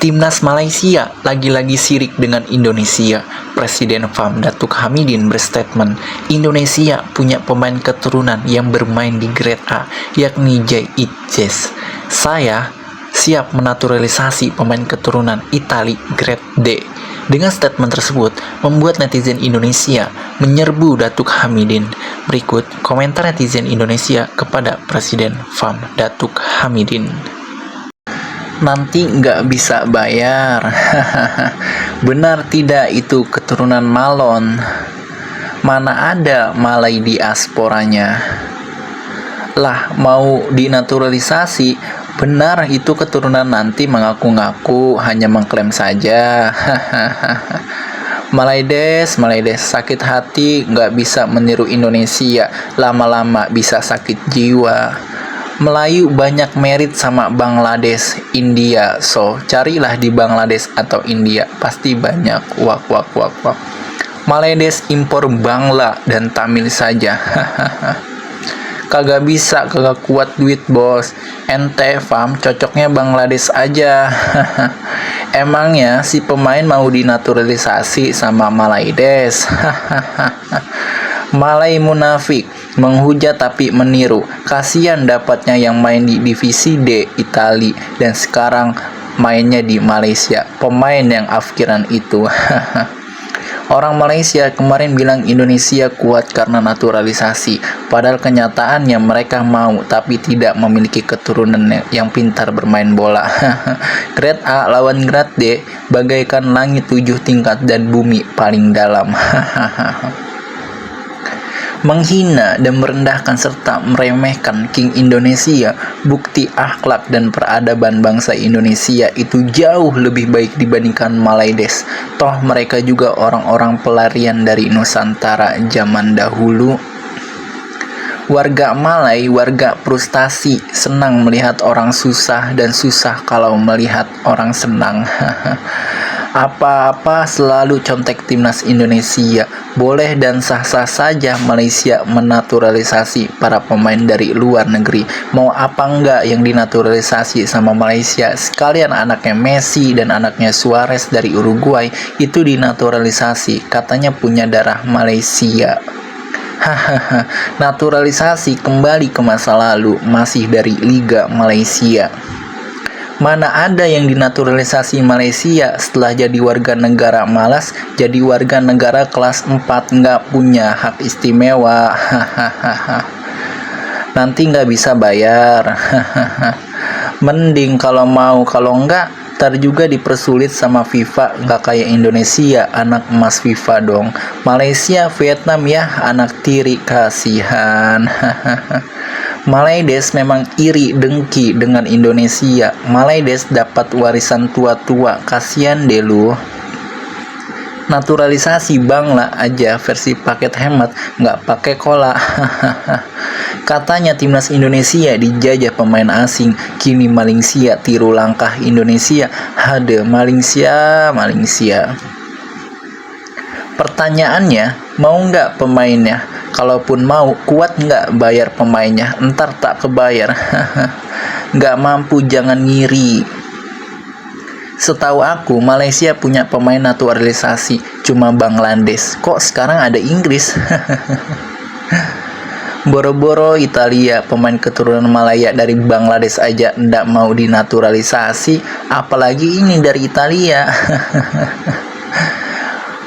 Timnas Malaysia lagi-lagi sirik dengan Indonesia. Presiden FAM Datuk Hamidin berstatement, Indonesia punya pemain keturunan yang bermain di Grade A, yakni Jay Itjes. Saya siap menaturalisasi pemain keturunan Itali Grade D. Dengan statement tersebut, membuat netizen Indonesia menyerbu Datuk Hamidin. Berikut komentar netizen Indonesia kepada Presiden FAM Datuk Hamidin. Nanti nggak bisa bayar. Benar tidak itu keturunan Malon? Mana ada Malay diasporanya? Lah mau dinaturalisasi, benar itu keturunan nanti mengaku-ngaku hanya mengklaim saja. Malaydes, sakit hati nggak bisa meniru Indonesia, lama-lama bisa sakit jiwa. Melayu banyak merit sama Bangladesh, India, so carilah di Bangladesh atau India, pasti banyak. Wak. Malaydes impor Bangla dan Tamil saja. Kagak kuat duit bos. Ente FAM cocoknya Bangladesh aja. Emangnya si pemain mau dinaturalisasi sama Malaydes? Malay munafik, menghujat tapi meniru. Kasian dapatnya yang main di divisi D Itali dan sekarang mainnya di Malaysia. Pemain yang afkiran itu. Orang Malaysia kemarin bilang Indonesia kuat karena naturalisasi, padahal kenyataannya mereka mau tapi tidak memiliki keturunan yang pintar bermain bola. Grade A lawan Grade D bagaikan langit 7 tingkat dan bumi paling dalam. Menghina dan merendahkan serta meremehkan King Indonesia, bukti akhlak dan peradaban bangsa Indonesia itu jauh lebih baik dibandingkan Malaydes. Toh mereka juga orang-orang pelarian dari Nusantara zaman dahulu. Warga Malay, warga frustasi, senang melihat orang susah dan susah kalau melihat orang senang. Apa-apa selalu contek timnas Indonesia. Boleh dan sah-sah saja Malaysia menaturalisasi para pemain dari luar negeri. Mau apa enggak yang dinaturalisasi sama Malaysia? Sekalian anaknya Messi dan anaknya Suarez dari Uruguay itu dinaturalisasi. Katanya punya darah Malaysia. Hahaha, naturalisasi kembali ke masa lalu, masih dari Liga Malaysia. Mana ada yang dinaturalisasi Malaysia setelah jadi warga negara malas, jadi warga negara kelas 4 nggak punya hak istimewa. Nanti nggak bisa bayar. Mending kalau mau, kalau nggak ntar juga dipersulit sama FIFA, nggak kayak Indonesia anak emas FIFA dong. Malaysia, Vietnam ya anak tiri, kasihan. Malaydes memang iri dengki dengan Indonesia. Malaydes dapat warisan tua-tua, kasihan deh lu. Naturalisasi Bangla aja versi paket hemat, nggak pakai kola. Katanya timnas Indonesia dijajah pemain asing, kini Malaysia tiru langkah Indonesia. Hade Malaysia. Pertanyaannya, mau nggak pemainnya? Kalaupun mau, kuat nggak bayar pemainnya? Entar tak kebayar. Nggak mampu jangan ngiri. Setahu aku, Malaysia punya pemain naturalisasi, cuma Bangladesh. Kok sekarang ada Inggris? Boro-boro Italia, pemain keturunan Malaya dari Bangladesh aja ndak mau dinaturalisasi, apalagi ini dari Italia.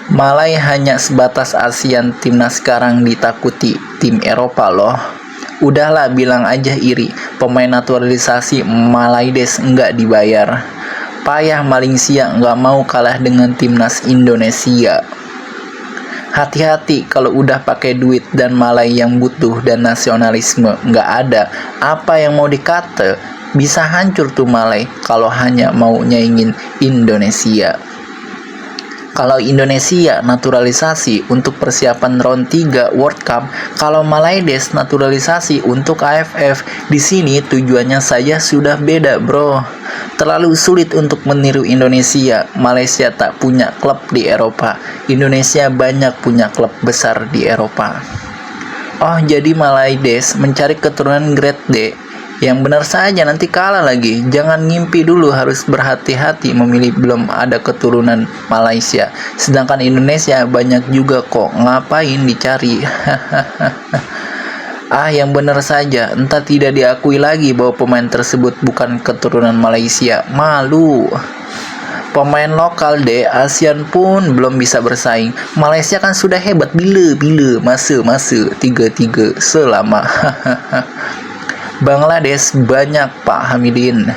Malay hanya sebatas ASEAN, timnas sekarang ditakuti tim Eropa loh. Udahlah bilang aja iri, pemain naturalisasi Malaydes nggak dibayar. Payah Malaysia nggak mau kalah dengan timnas Indonesia. Hati-hati kalau udah pakai duit dan Malay yang butuh dan nasionalisme nggak ada. Apa yang mau dikata? Bisa hancur tuh Malay kalau hanya mau nyaingin Indonesia. Kalau Indonesia naturalisasi untuk persiapan round 3 World Cup, kalau Malaydes naturalisasi untuk AFF, di sini tujuannya saja sudah beda, bro. Terlalu sulit untuk meniru Indonesia. Malaysia tak punya klub di Eropa. Indonesia banyak punya klub besar di Eropa. Oh, jadi Malaydes mencari keturunan Grade D. Yang benar saja nanti kalah lagi. Jangan ngimpi dulu, harus berhati-hati memilih, belum ada keturunan Malaysia. Sedangkan Indonesia banyak juga kok, ngapain dicari? Yang benar saja, entah tidak diakui lagi bahwa pemain tersebut bukan keturunan Malaysia. Malu. Pemain lokal ASEAN pun belum bisa bersaing. Malaysia kan sudah hebat bila masa 3-3 selama. Bangladesh banyak, Pak Hamidin.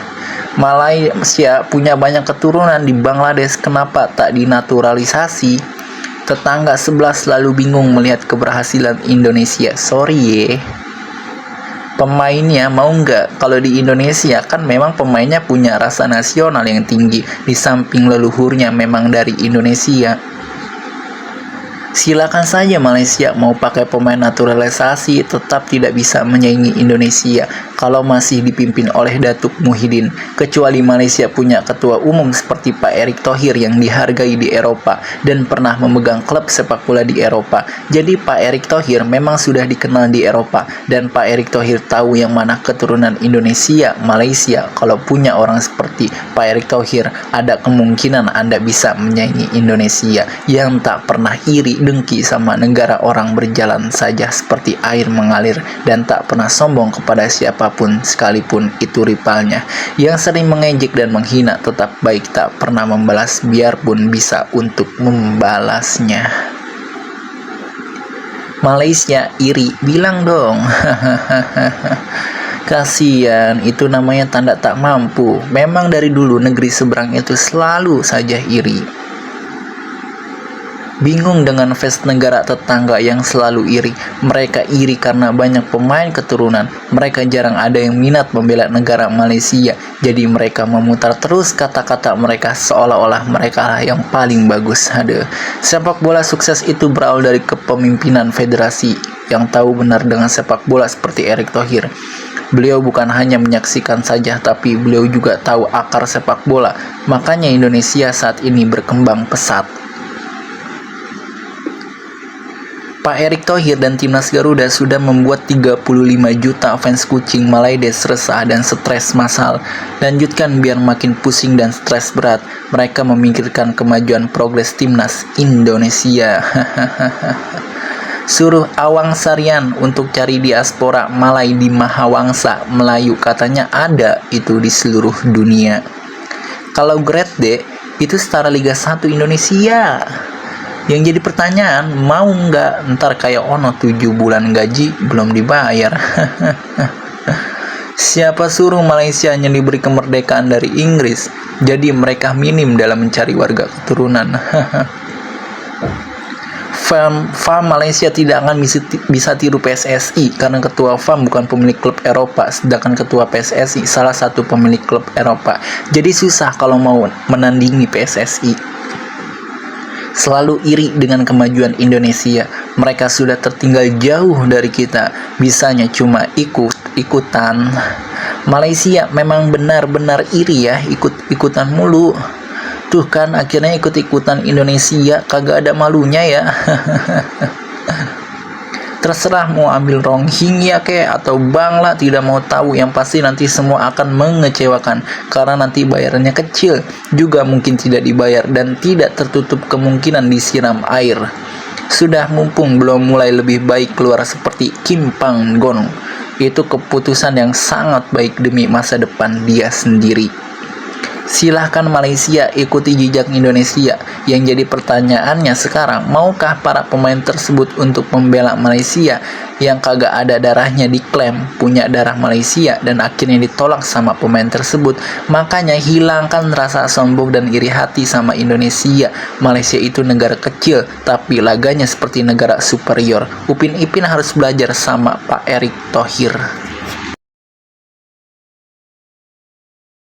Malaysia punya banyak keturunan di Bangladesh, kenapa tak dinaturalisasi? Tetangga sebelah selalu bingung melihat keberhasilan Indonesia. Sorry ye. Pemainnya mau nggak? Kalau di Indonesia kan memang pemainnya punya rasa nasional yang tinggi, di samping leluhurnya memang dari Indonesia. Silakan saja Malaysia mau pakai pemain naturalisasi, tetap tidak bisa menyaingi Indonesia kalau masih dipimpin oleh Datuk Muhyiddin. Kecuali Malaysia punya ketua umum seperti Pak Erick Thohir yang dihargai di Eropa dan pernah memegang klub sepak bola di Eropa. Jadi Pak Erick Thohir memang sudah dikenal di Eropa, dan Pak Erick Thohir tahu yang mana keturunan Indonesia, Malaysia. Kalau punya orang seperti Pak Erick Thohir, ada kemungkinan Anda bisa menyaingi Indonesia yang tak pernah iri dengki sama negara orang, berjalan saja seperti air mengalir dan tak pernah sombong kepada siapapun sekalipun itu rivalnya. Yang sering mengejek dan menghina tetap baik, tak pernah membalas biarpun bisa untuk membalasnya. Malaysia iri, bilang dong. Kasian, itu namanya tanda tak mampu. Memang dari dulu negeri seberang itu selalu saja iri. Bingung dengan fans negara tetangga yang selalu iri. Mereka iri karena banyak pemain keturunan. Mereka jarang ada yang minat membela negara Malaysia. Jadi mereka memutar terus kata-kata mereka seolah-olah mereka lah yang paling bagus. Aduh. Sepak bola sukses itu berawal dari kepemimpinan federasi yang tahu benar dengan sepak bola seperti Erick Thohir. Beliau bukan hanya menyaksikan saja, tapi beliau juga tahu akar sepak bola. Makanya Indonesia saat ini berkembang pesat. Pak Erick Thohir dan timnas Garuda sudah membuat 35 juta fans kucing Malaydes resah dan stres massal. Lanjutkan biar makin pusing dan stres berat. Mereka memikirkan kemajuan progres timnas Indonesia. Suruh Awang Sarian untuk cari diaspora Malay di Mahawangsa Melayu, katanya ada itu di seluruh dunia. Kalau grade D itu setara Liga 1 Indonesia. Yang jadi pertanyaan, mau nggak ntar kayak Ono 7 bulan gaji belum dibayar? Siapa suruh Malaysia hanya diberi kemerdekaan dari Inggris, jadi mereka minim dalam mencari warga keturunan. FAM Malaysia tidak akan bisa tiru PSSI karena ketua FAM bukan pemilik klub Eropa, sedangkan ketua PSSI salah satu pemilik klub Eropa. Jadi susah kalau mau menandingi PSSI. Selalu iri dengan kemajuan Indonesia. Mereka sudah tertinggal jauh dari kita. Bisanya cuma ikut-ikutan. Malaysia memang benar-benar iri ya, ikut-ikutan mulu. Tuh kan akhirnya ikut-ikutan Indonesia, kagak ada malunya ya. Terserah mau ambil Rohingya atau Bangla, tidak mau tahu. Yang pasti nanti semua akan mengecewakan karena nanti bayarannya kecil, juga mungkin tidak dibayar, dan tidak tertutup kemungkinan disiram air. Sudah mumpung belum mulai lebih baik keluar seperti Kim Panggon. Itu keputusan yang sangat baik demi masa depan dia sendiri. Silahkan Malaysia ikuti jejak Indonesia. Yang jadi pertanyaannya sekarang, maukah para pemain tersebut untuk membela Malaysia yang kagak ada darahnya diklaim punya darah Malaysia dan akhirnya ditolak sama pemain tersebut? Makanya hilangkan rasa sombong dan iri hati sama Indonesia. Malaysia itu negara kecil tapi laganya seperti negara superior. Upin Ipin harus belajar sama Pak Erick Thohir.